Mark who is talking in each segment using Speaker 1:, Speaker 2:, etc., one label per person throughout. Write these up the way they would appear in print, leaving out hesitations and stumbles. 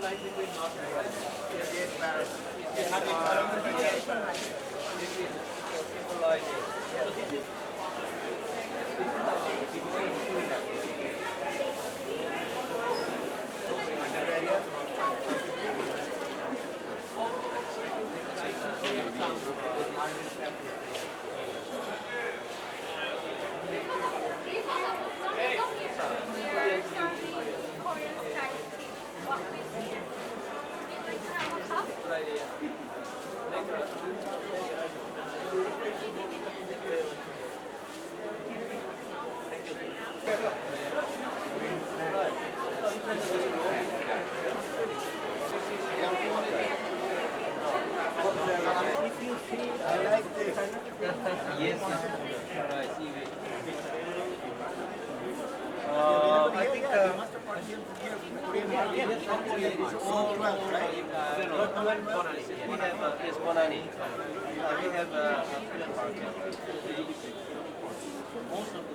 Speaker 1: Yes. I think Korean market is all 12, right? Not 12, we have yes, Bonani. We have Korean market. Most of the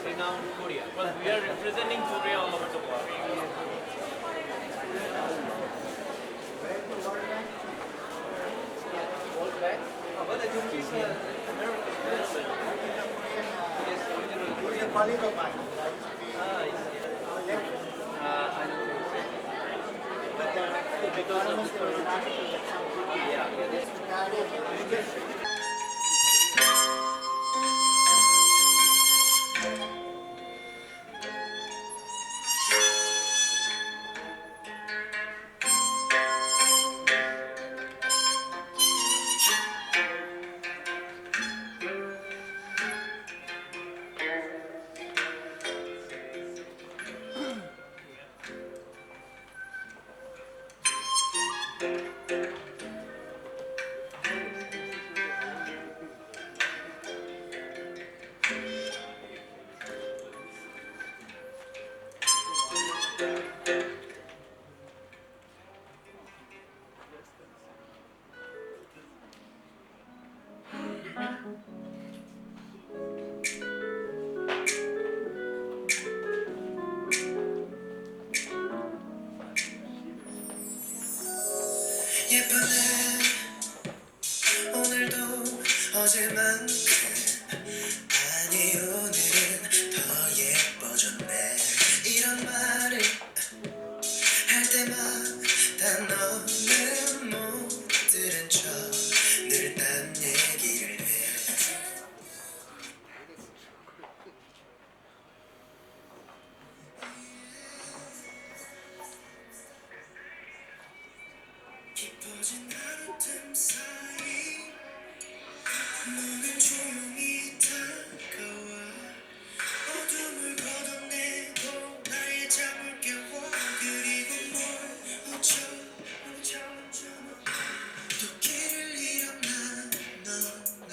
Speaker 1: renowned Korea.
Speaker 2: Well, we are representing Korea all over the world.
Speaker 1: But I think it's American. Yes, original Korean.
Speaker 3: colleague of mine.
Speaker 1: I see. I don't think so.
Speaker 3: But
Speaker 1: Because of the yeah.
Speaker 4: 예쁘네 오늘도 어제만큼 아니 오늘은 더 예뻐졌네 이런 말을 할 때마다 너는 못 들은 척 늘 딴 얘기를 해 깊어진 하루 틈 사이 너는 조용히 다가와 어둠을 걷어내고 나의 잠을 깨워 그리고 뭘 어쩌 또 길을 잃었나 너 밤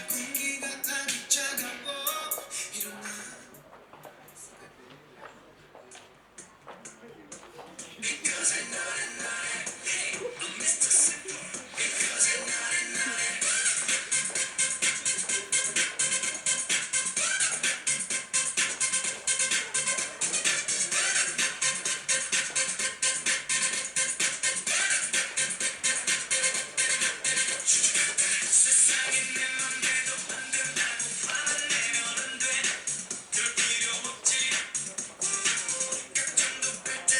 Speaker 4: 공기가 아직 차가워 일어나 Because I know it, I'm Mr. Simple. Because I know it. 세상이 내 맘대로 안 된다고 화내면 안 돼. 그럴 필요 없지. 걱정도 뺄 때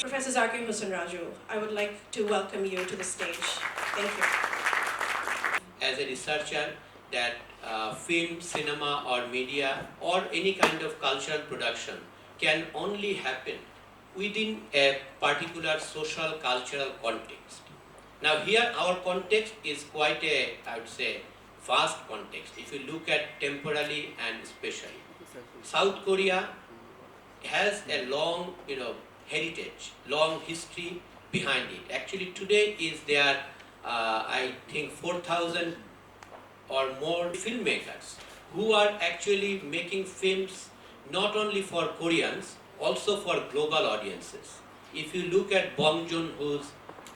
Speaker 5: Professor Zakir Hussain Raju, I would like to welcome you to the stage. Thank you.
Speaker 6: As a researcher, that film, cinema or media or any kind of cultural production can only happen within a particular social cultural context. Now here our context is quite a, I would say, vast context if you look at temporally and spatially. South Korea has a long, heritage, long history behind it. Actually today is there, I think 4,000 or more filmmakers who are actually making films not only for Koreans, also for global audiences. If you look at Bong Joon-ho's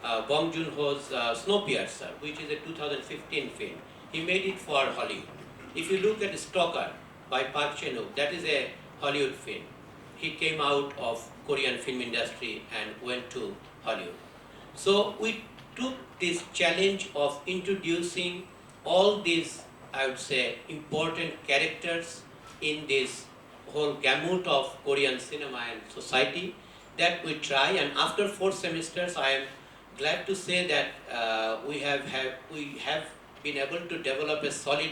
Speaker 6: Snowpiercer, which is a 2015 film, he made it for Hollywood. If you look at Stalker by Park Chan-wook, that is a Hollywood film. he came out of Korean film industry and went to Hollywood. So we took this challenge of introducing all these, I would say, important characters in this whole gamut of Korean cinema and society that we try. And after 4 semesters, I am glad to say that we have been able to develop a solid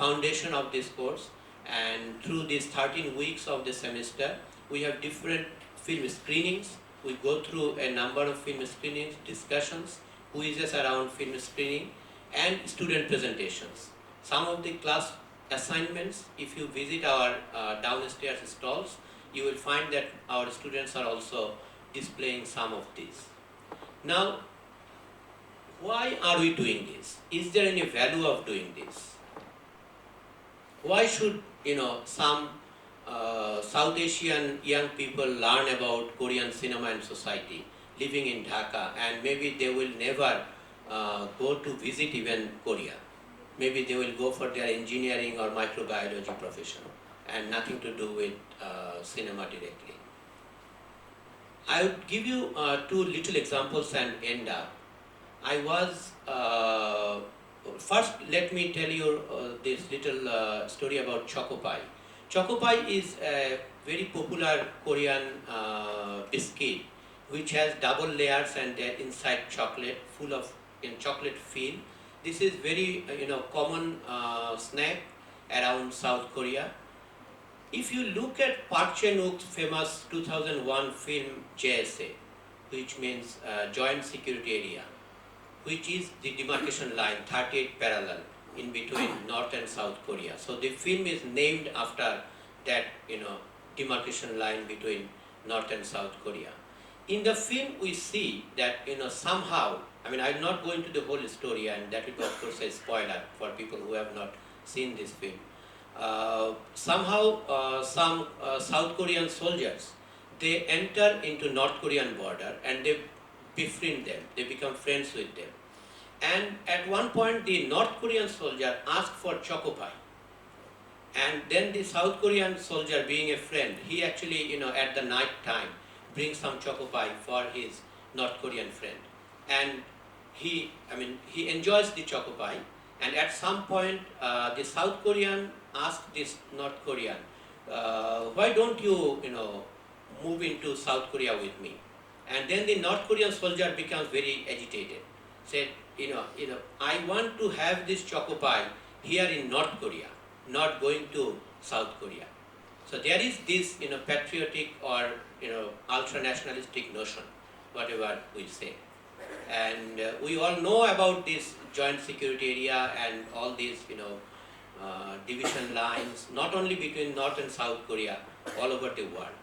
Speaker 6: foundation of this course. And through these 13 weeks of the semester, we have different film screenings. We go through a number of film screenings, discussions, quizzes around film screening, and student presentations. Some of the class assignments, if you visit our downstairs stalls, you will find that our students are also displaying some of these. Now, why are we doing this? Is there any value of doing this? Why should some South Asian young people learn about Korean cinema and society living in Dhaka, and maybe they will never go to visit even Korea? Maybe they will go for their engineering or microbiology profession and nothing to do with cinema directly. I would give you 2 little examples and end up. I was first, let me tell you this little story about Choco Pie. Choco Pie is a very popular Korean biscuit which has double layers and inside chocolate, full of chocolate feel. This is very common snack around South Korea. If you look at Park Chan-wook's famous 2001 film JSA, which means Joint Security Area, which is the demarcation line, 38 parallel in between North and South Korea. So the film is named after that demarcation line between North and South Korea. In the film we see that somehow, I'm not going to the whole story, and that will be of course a spoiler for people who have not seen this film. Somehow some South Korean soldiers, they enter into North Korean border and they befriend them, they become friends with them. And at one point the North Korean soldier asked for Choco Pie. And then the South Korean soldier, being a friend, he actually, at the night time, brings some Choco Pie for his North Korean friend. And he enjoys the Choco Pie. And at some point, the South Korean asked this North Korean, why don't you, move into South Korea with me? And then the North Korean soldier becomes very agitated, said, I want to have this Choco Pie here in North Korea, not going to South Korea. So there is this, patriotic or, ultra-nationalistic notion, whatever we say. And we all know about this joint security area and all these, division lines, not only between North and South Korea, all over the world.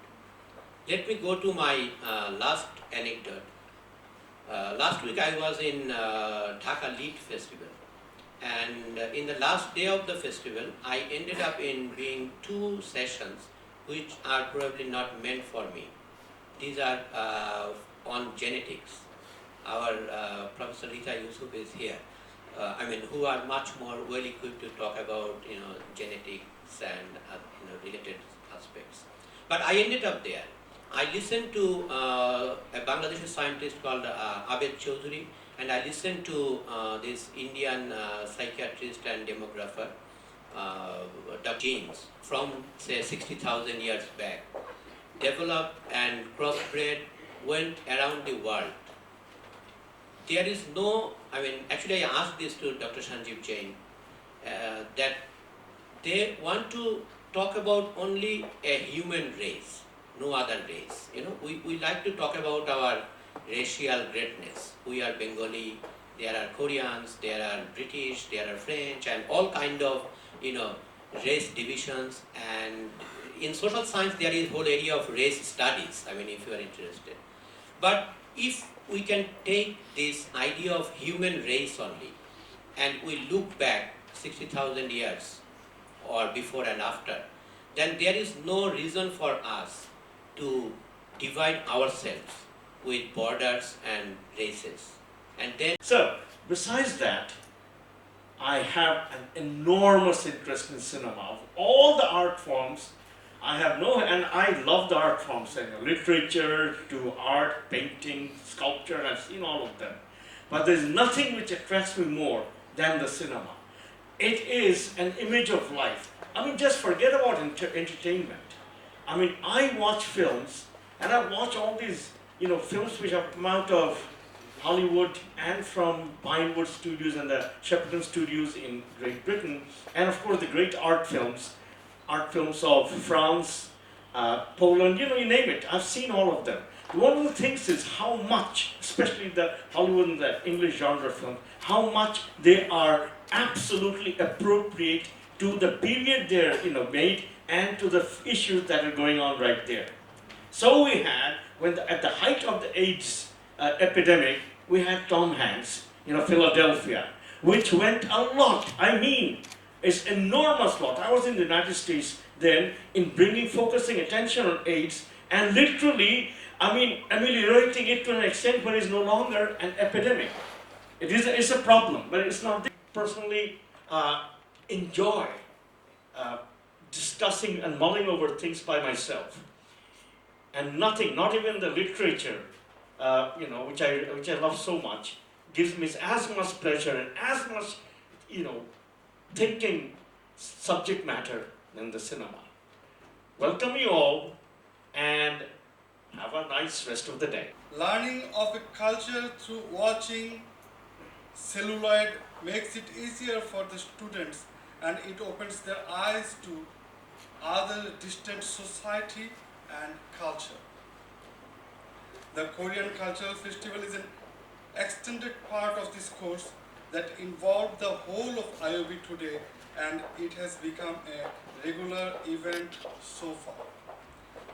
Speaker 6: Let me go to my last anecdote. Last week I was in Dhaka Lead Festival, and in the last day of the festival I ended up in being 2 sessions which are probably not meant for me. These are on genetics. Our Professor Rita Yusuf is here, who are much more well equipped to talk about genetics and related aspects. But I ended up there. I listened to a Bangladeshi scientist called Abed Chaudhuri, and I listened to this Indian psychiatrist and demographer, Dr. James, from say 60,000 years back, developed and crossbred, went around the world. There is no, actually I asked this to Dr. Sanjeev Jain, that they want to talk about only a human race, no other race. We like to talk about our racial greatness. We are Bengali, there are Koreans, there are British, there are French, and all kind of, race divisions. And in social science, there is whole area of race studies, if you are interested. But if we can take this idea of human race only, and we look back 60,000 years or before and after, then there is no reason for us to divide ourselves with borders and races. And then
Speaker 3: So, besides that, I have an enormous interest in cinema. Of all the art forms, I have no, and I love the art forms, literature to art, painting, sculpture, I've seen all of them. But there's nothing which attracts me more than the cinema. It is an image of life. I mean, just forget about entertainment. I mean, I watch films, and I watch all these, films which have come out of Hollywood and from Pinewood Studios and the Shepperton Studios in Great Britain, and of course the great art films of France, Poland, you name it. I've seen all of them. One of the things is how much, especially the Hollywood and the English genre film, how much they are absolutely appropriate to the period they're made and to the issues that are going on right there. So we had, at the height of the AIDS epidemic, we had Tom Hanks, Philadelphia, which went a lot. I mean, it's enormous lot. I was in the United States then in focusing attention on AIDS and literally, ameliorating it to an extent where it's no longer an epidemic. It's a problem, but it's not. Personally, enjoy discussing and mulling over things by myself. And nothing, not even the literature, which I love so much, gives me as much pleasure and as much, thinking subject matter than the cinema. Welcome you all, and have a nice rest of the day.
Speaker 7: Learning of a culture through watching celluloid makes it easier for the students, and it opens their eyes to other distant society and culture. The Korean Cultural Festival is an extended part of this course that involved the whole of IUB today, and it has become a regular event so far.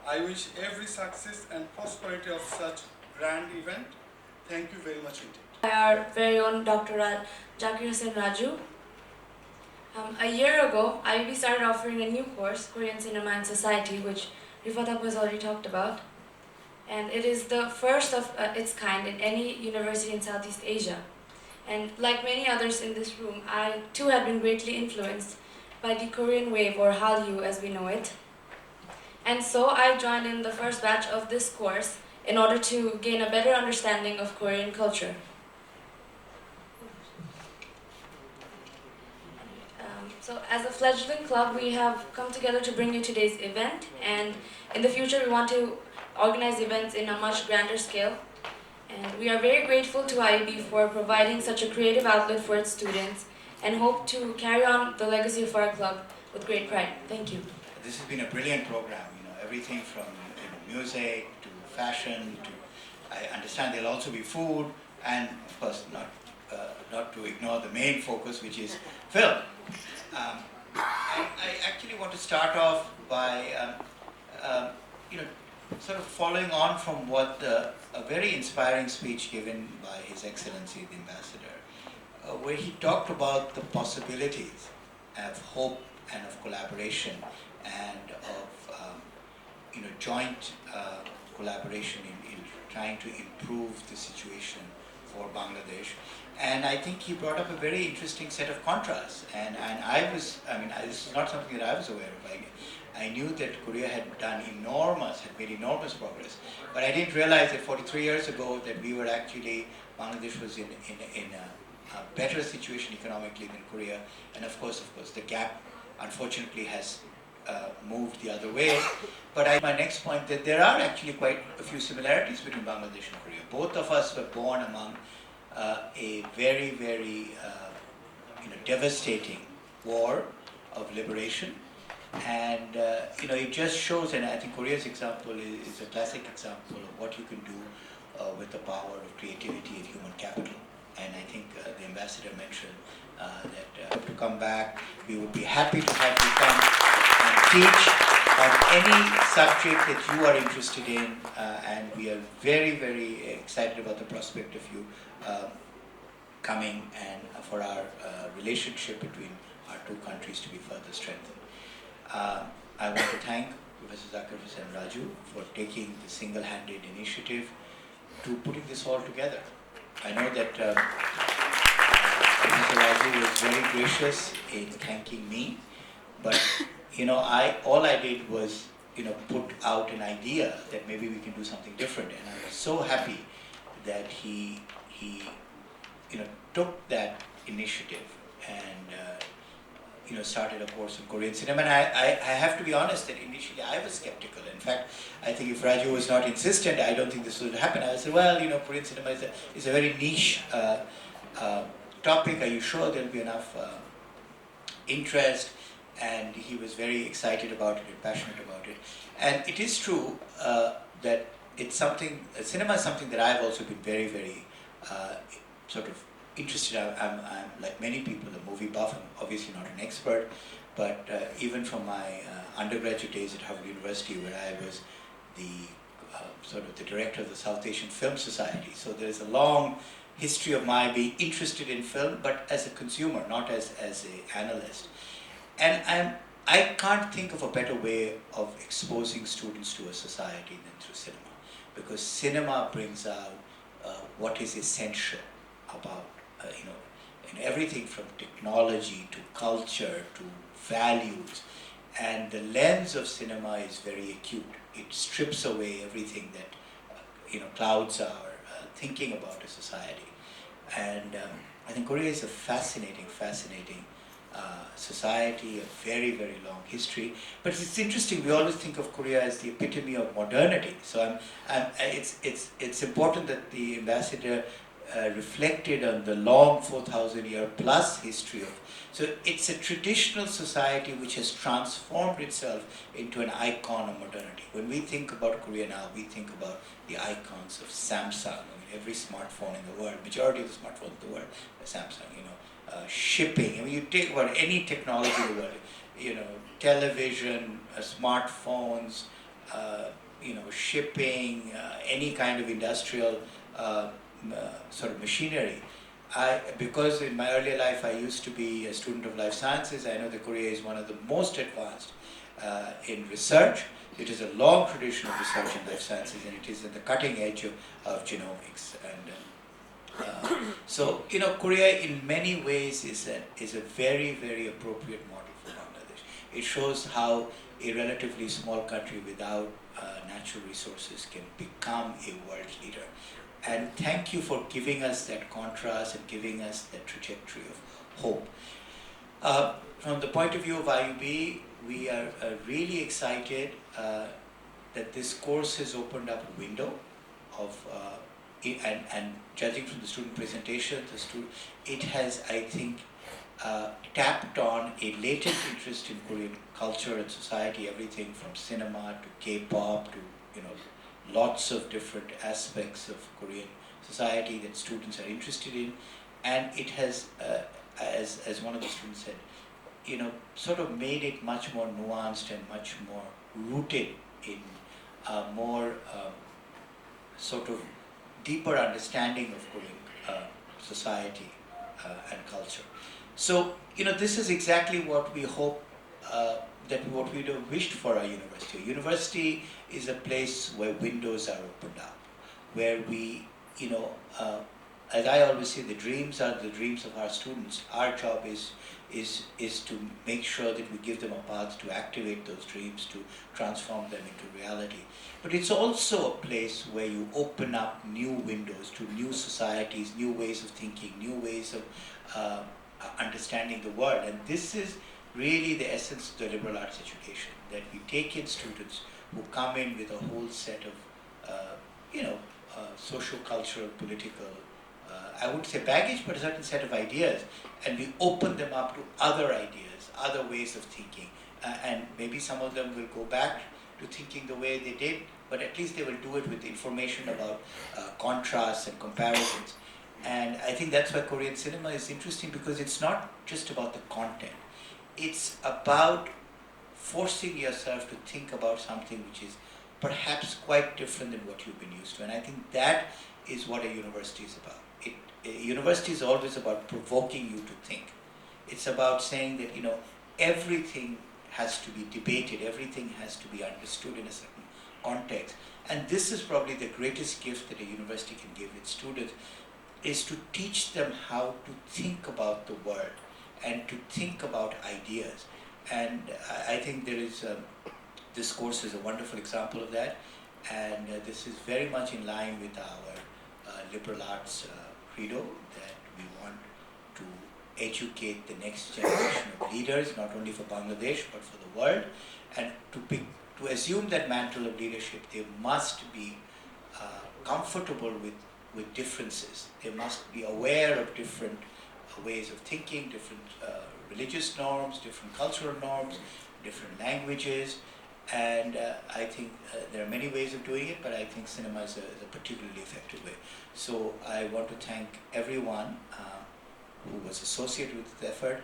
Speaker 7: I wish every success and prosperity of such grand event. Thank you very much indeed.
Speaker 8: Our very own Dr. Zakir Hussain Raju. A year ago, IUB started offering a new course, Korean Cinema and Society, which Rifat has already talked about. And it is the first of its kind in any university in Southeast Asia. And like many others in this room, I too have been greatly influenced by the Korean wave, or Hallyu as we know it. And so I joined in the first batch of this course in order to gain a better understanding of Korean culture. So as a fledgling club, we have come together to bring you today's event, and in the future we want to organize events in a much grander scale. And we are very grateful to IUB for providing such a creative outlet for its students, and hope to carry on the legacy of our club with great pride. Thank you.
Speaker 9: This has been a brilliant program, everything from music to fashion to, I understand there'll also be food, and of course not to ignore the main focus, which is film. I actually want to start off by sort of following on from what a very inspiring speech given by His Excellency the Ambassador, where he talked about the possibilities of hope and of collaboration and of joint collaboration in trying to improve the situation for Bangladesh. And I think he brought up a very interesting set of contrasts. And this is not something that I was aware of. I knew that Korea had made enormous progress, but I didn't realize that 43 years ago that Bangladesh was in a better situation economically than Korea, and of course the gap unfortunately has moved the other way. But my next point, that there are actually quite a few similarities between Bangladesh and Korea. Both of us were born among a very, very devastating war of liberation. And it just shows, and I think Korea's example is a classic example of what you can do with the power of creativity and human capital. And I think the ambassador mentioned that to come back, we would be happy to have you come and teach on any subject that you are interested in, and we are very, very excited about the prospect of you coming and for our relationship between our two countries to be further strengthened. I want to thank Professor Zakir Hussain Raju for taking the single-handed initiative to putting this all together. I know that Professor Raju was very gracious in thanking me, but all I did was put out an idea that maybe we can do something different. And I was so happy that he took that initiative and started a course in Korean cinema. And I have to be honest that initially I was skeptical. In fact, I think if Raju was not insistent, I don't think this would happen. I said, well, Korean cinema is a very niche topic. Are you sure there'll be enough interest? And he was very excited about it and passionate about it. And it is true that cinema is something that I've also been very, very sort of interested. I'm like many people, a movie buff. I'm obviously not an expert, but even from my undergraduate days at Harvard University, where I was the sort of the director of the South Asian Film Society. So there's a long history of my being interested in film, but as a consumer, not as an analyst. And I can't think of a better way of exposing students to a society than through cinema, because cinema brings out what is essential about everything from technology to culture to values, and the lens of cinema is very acute. It strips away everything that clouds our thinking about a society. And I think Korea is a fascinating society, a very, very long history. But it's interesting, we always think of Korea as the epitome of modernity. So it's important that the ambassador reflected on the long 4,000-year plus history of. So it's a traditional society which has transformed itself into an icon of modernity. When we think about Korea now, we think about the icons of Samsung. Every smartphone in the world, majority of the smartphones in the world are Samsung. Shipping. You take about any technology in the world. Television, smartphones, shipping, any kind of industrial sort of machinery. Because in my earlier life I used to be a student of life sciences, I know that Korea is one of the most advanced in research. It is a long tradition of research in life sciences, and it is at the cutting edge of genomics. And so, Korea in many ways is a very, very appropriate model for Bangladesh. It shows how a relatively small country without natural resources can become a world leader. And thank you for giving us that contrast and giving us that trajectory of hope. From the point of view of IUB, we are really excited that this course has opened up a window of, and judging from the student presentation, it has, I think, tapped on a latent interest in Korean culture and society, everything from cinema to K-pop to lots of different aspects of Korean society that students are interested in, and it has, as one of the students said, sort of made it much more nuanced and much more rooted in a more sort of deeper understanding of Korean society and culture. So, this is exactly what we hope, what we'd have wished for our university. A university is a place where windows are opened up, where we, as I always say, the dreams are the dreams of our students. Our job is to make sure that we give them a path to activate those dreams, to transform them into reality. But it's also a place where you open up new windows to new societies, new ways of thinking, new ways of understanding the world. And this is really the essence of the liberal arts education, that we take in students who come in with a whole set of, social, cultural, political, I wouldn't say baggage, but a certain set of ideas, and we open them up to other ideas, other ways of thinking, and maybe some of them will go back to thinking the way they did, but at least they will do it with information about contrasts and comparisons. And I think that's why Korean cinema is interesting, because it's not just about the content. It's about forcing yourself to think about something which is perhaps quite different than what you've been used to. And I think that is what a university is about. A university is always about provoking you to think. It's about saying that, everything has to be debated, everything has to be understood in a certain context. And this is probably the greatest gift that a university can give its students, is to teach them how to think about the world and to think about ideas. And I think there this course is a wonderful example of that, and this is very much in line with our liberal arts credo, that we want to educate the next generation of leaders, not only for Bangladesh but for the world, and to assume that mantle of leadership, they must be comfortable with differences. They must be aware of different ways of thinking, different religious norms, different cultural norms, different languages, and I think there are many ways of doing it, but I think cinema is a particularly effective way. So I want to thank everyone who was associated with this effort.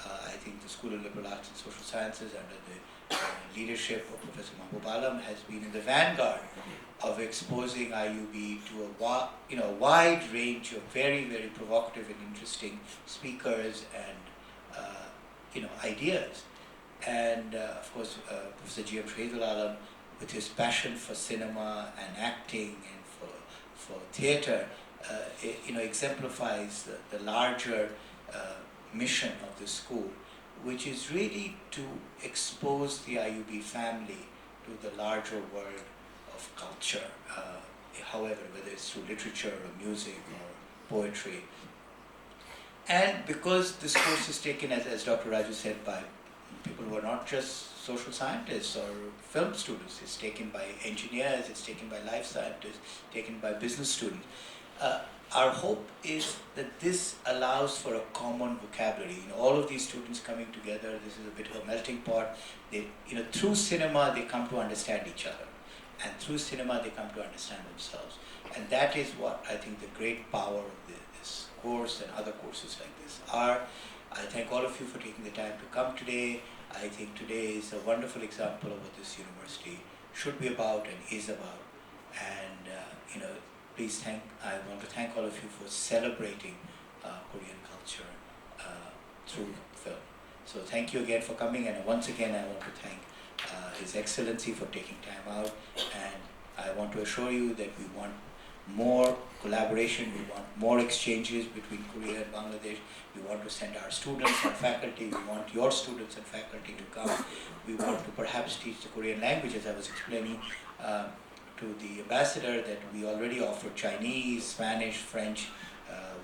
Speaker 9: I think the School of Liberal Arts and Social Sciences, under the leadership of Professor Mahbub Alam, has been in the vanguard of exposing IUB to a wide range of very, very provocative and interesting speakers and ideas. And of course, Professor G.M. Shahidul Alam, with his passion for cinema and acting and for theatre, exemplifies the larger mission of the school, which is really to expose the IUB family to the larger world of culture, however, whether it's through literature or music or poetry. And because this course is taken, as Dr. Raju said, by people who are not just social scientists or film students, it's taken by engineers, it's taken by life scientists, taken by business students. Our hope is that this allows for a common vocabulary. All of these students coming together, this is a bit of a melting pot. They, through cinema, they come to understand each other, and through cinema, they come to understand themselves. And that is what I think the great power of this course and other courses like this are. I thank all of you for taking the time to come today. I think today is a wonderful example of what this university should be about and is about. And please I want to thank all of you for celebrating Korean culture through film. So thank you again for coming, and once again I want to thank His Excellency for taking time out, and I want to assure you that we want more collaboration, we want more exchanges between Korea and Bangladesh. We want to send our students and faculty, we want your students and faculty to come. We want to perhaps teach the Korean language, as I was explaining to the ambassador, that we already offer Chinese, Spanish, French.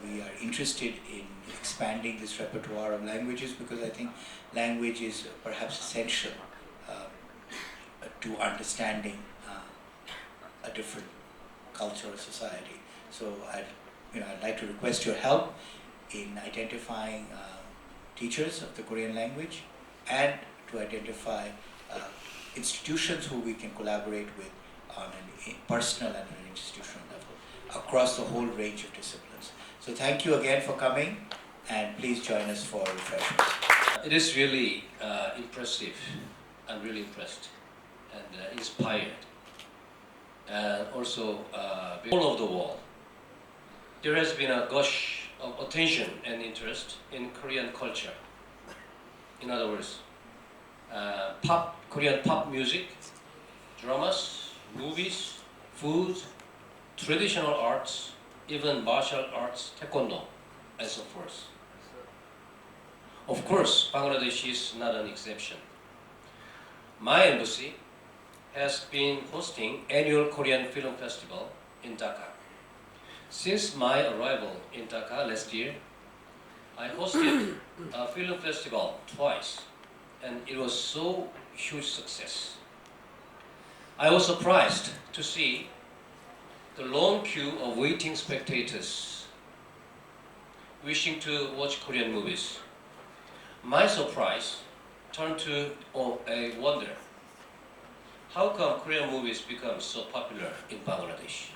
Speaker 9: We are interested in expanding this repertoire of languages, because I think language is perhaps essential to understanding a different culture or society. So I'd like to request your help in identifying teachers of the Korean language, and to identify institutions who we can collaborate with on a personal and an institutional level across the whole range of disciplines. So thank you again for coming, and please join us for refreshments.
Speaker 10: It is really impressive. I'm really impressed and inspired. And also all over the world, there has been a gush of attention and interest in Korean culture. In other words, Korean pop music, dramas, movies, food, traditional arts, even martial arts, taekwondo, and so forth. Of course, Bangladesh is not an exception. My embassy has been hosting annual Korean Film Festival in Dhaka. Since my arrival in Dhaka last year, I hosted a film festival twice, and it was so huge success. I was surprised to see the long queue of waiting spectators wishing to watch Korean movies. My surprise turned to a wonder. How come Korean movies become so popular in Bangladesh?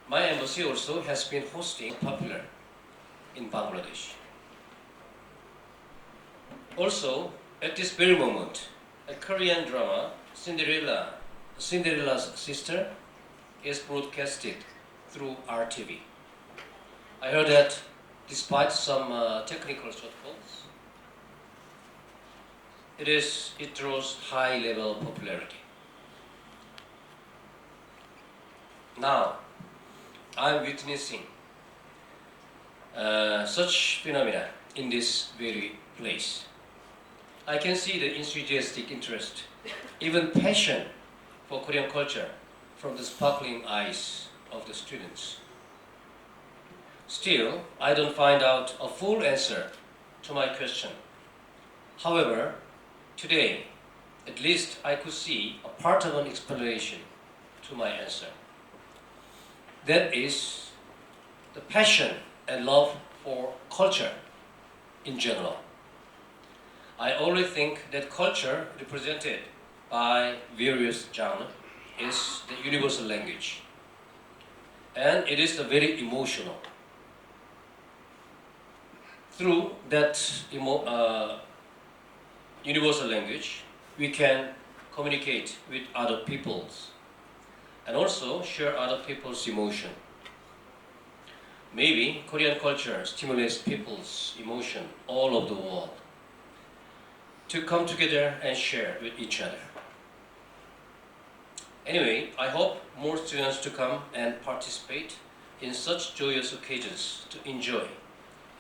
Speaker 10: My embassy also has been hosting popular in Bangladesh. Also, at this very moment, a Korean drama, Cinderella's Sister, is broadcasted through RTV. I heard that despite some technical shortfalls, it draws high-level popularity. Now, I'm witnessing such phenomena in this very place. I can see the enthusiastic interest, even passion for Korean culture from the sparkling eyes of the students. Still, I don't find out a full answer to my question. However, today, at least I could see a part of an explanation to my answer. That is the passion and love for culture in general. I always think that culture represented by various genres is the universal language. And it is the very emotional. Through that universal language, we can communicate with other peoples and also share other people's emotion. Maybe Korean culture stimulates people's emotion all over the world to come together and share with each other. Anyway, I hope more students to come and participate in such joyous occasions to enjoy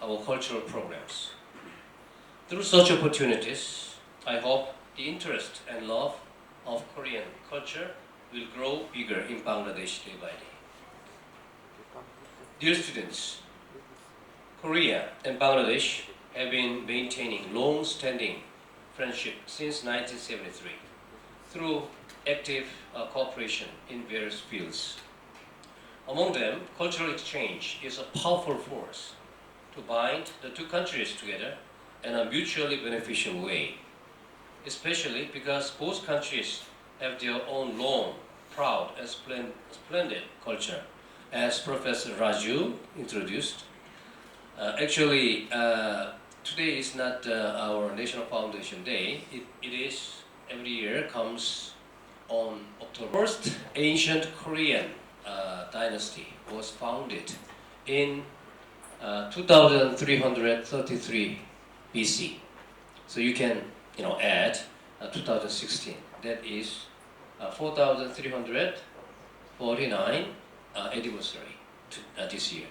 Speaker 10: our cultural programs. Through such opportunities, I hope the interest and love of Korean culture will grow bigger in Bangladesh day by day. Dear students, Korea and Bangladesh have been maintaining long-standing friendship since 1973 through active cooperation in various fields. Among them, cultural exchange is a powerful force to bind the two countries together in a mutually beneficial way, especially because both countries have their own long, proud, and splendid culture, as Professor Raju introduced. Actually, today is not our National Foundation Day. It is every year comes on October 1st. Ancient Korean dynasty was founded in 2333 BC. So you can add 2016. That is 4349 anniversary this year.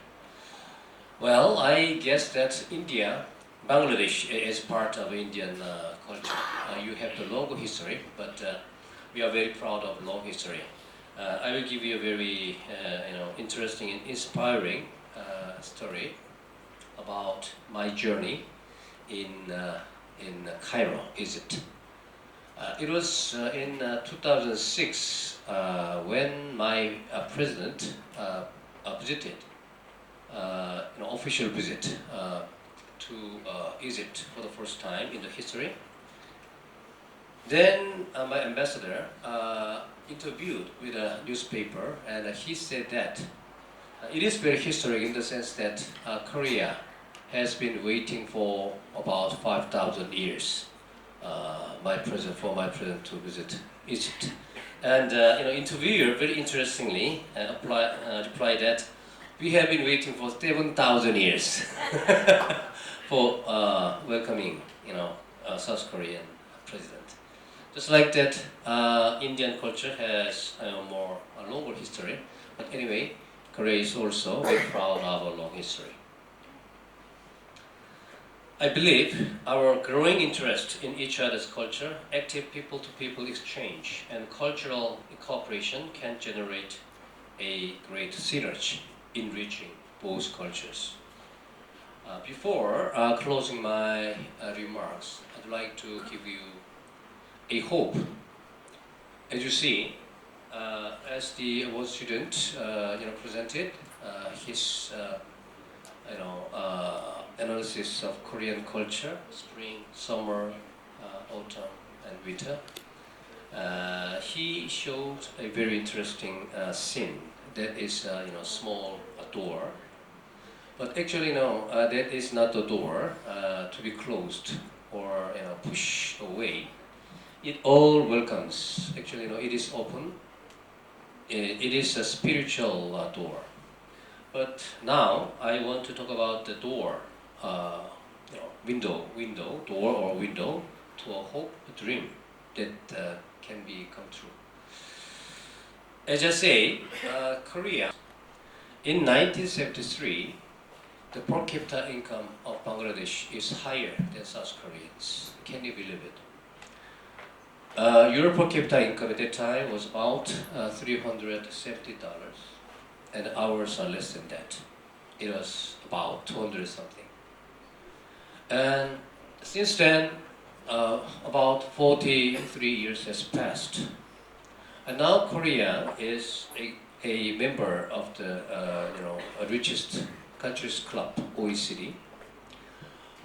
Speaker 10: Well, I guess that Bangladesh is part of Indian culture. You have the long history, but we are very proud of long history. I will give you a very interesting and inspiring story about my journey in Cairo, Egypt. It was in 2006 when my president visited, official visit to Egypt for the first time in the history. Then my ambassador interviewed with a newspaper, and he said that it is very historic in the sense that Korea has been waiting for about 5,000 years for my president to visit Egypt. And interviewer very interestingly replied that we have been waiting for 7,000 years for welcoming South Korean president. Just like that, Indian culture has a longer history. But anyway, Korea is also very proud of our long history. I believe our growing interest in each other's culture, active people-to-people exchange, and cultural cooperation can generate a great synergy, enriching both cultures. Before closing my remarks, I'd like to give you a hope. As you see, as the award student presented his analysis of Korean culture, spring, summer, autumn, and winter. He showed a very interesting scene that is small door, but actually no, that is not the door to be closed or pushed away. It all welcomes. Actually, it is open. It is a spiritual door. But now I want to talk about the door, door or window to a hope, a dream that can come true. As I say, Korea in 1973 the per capita income of Bangladesh is higher than South Koreans. Can you believe it? Your per capita income at that time was about $370, and ours are less than that. It was about 200 something. And since then, about 43 years has passed. And now Korea is a member of the richest countries club, OECD.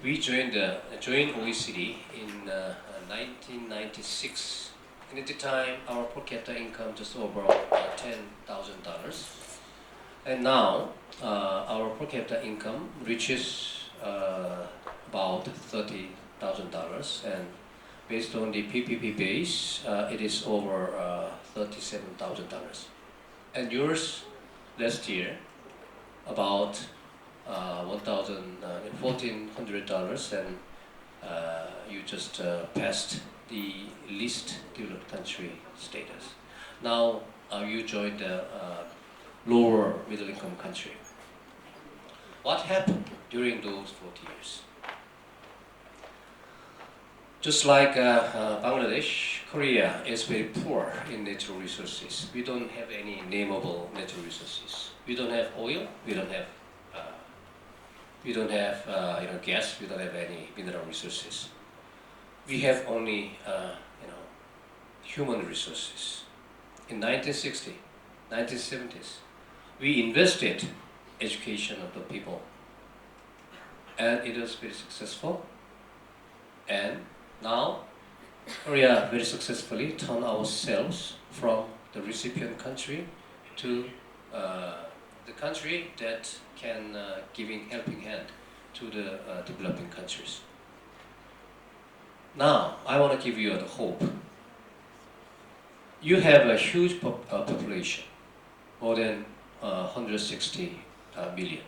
Speaker 10: We joined OECD in 1996. And at the time, our per capita income just over $10,000. And now, our per capita income reaches about $30,000, and based on the PPP base, it is over $37,000. And yours last year about $1,400, and you just passed the least developed country status. Now you joined the lower middle income country. What happened during those 40 years? Just like Bangladesh, Korea is very poor in natural resources. We don't have any nameable natural resources. We don't have oil. We don't have gas. We don't have any mineral resources. We have only human resources. In 1960, 1970s, we invested education of the people, and it was very successful. And now, Korea very successfully turned ourselves from the recipient country to the country that can giving helping hand to the developing countries. Now, I want to give you the hope. You have a huge population, more than 160 million.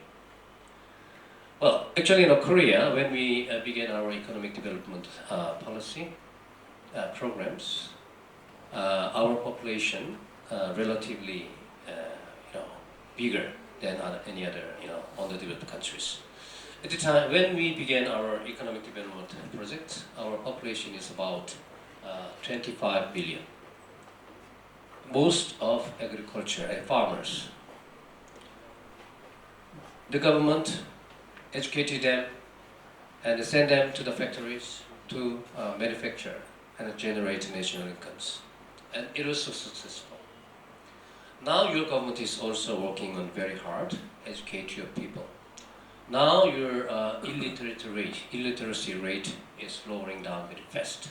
Speaker 10: Well, actually, in Korea, when we began our economic development policy programs, our population relatively, bigger than any other, underdeveloped countries. At the time when we began our economic development project, our population is about 25 billion. Most of agriculture and farmers. The government educated them and sent them to the factories to manufacture and generate national incomes. And it was so successful. Now your government is also working on very hard, educate your people. Now your illiteracy rate is lowering down very fast.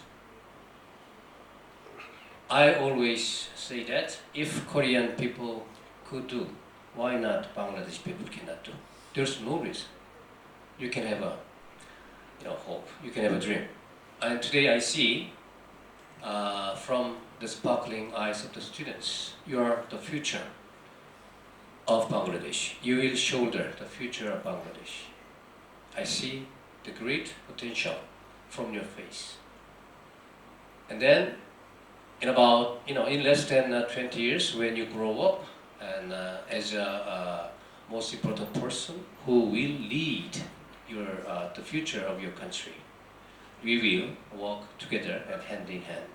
Speaker 10: I always say that if Korean people could do, why not Bangladesh people cannot do? There's no reason. You can have a hope, you can have a dream. And today I see from the sparkling eyes of the students, you are the future of Bangladesh. You will shoulder the future of Bangladesh. I see the great potential from your face. And then in about, in less than 20 years, when you grow up and as a most important person who will lead the future of your country, we will walk together and hand in hand.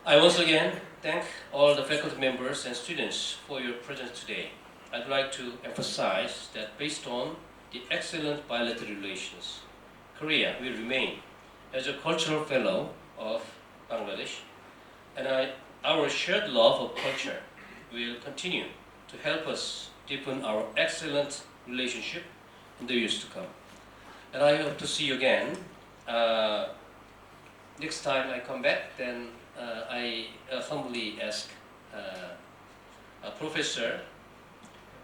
Speaker 10: I once again thank all the faculty members and students for your presence today. I'd like to emphasize that based on the excellent bilateral relations, Korea will remain as a cultural fellow of Bangladesh, and our shared love of culture will continue to help us deepen our excellent relationship in the years to come. And I hope to see you again. Next time I come back, then I humbly ask Professor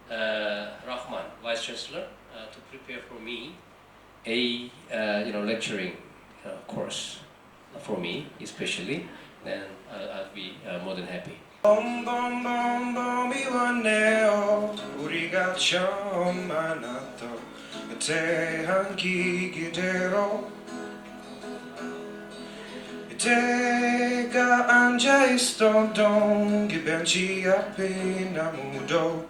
Speaker 10: Rahman, Vice Chancellor, to prepare for me a lecturing course for me, especially. Then I'll be more than happy.
Speaker 4: 봄봄봄봄이 왔네요. 우리가 처음 만났던 그때 향기기대로 그때가 앉아있던 동기 벤치 앞에 나무도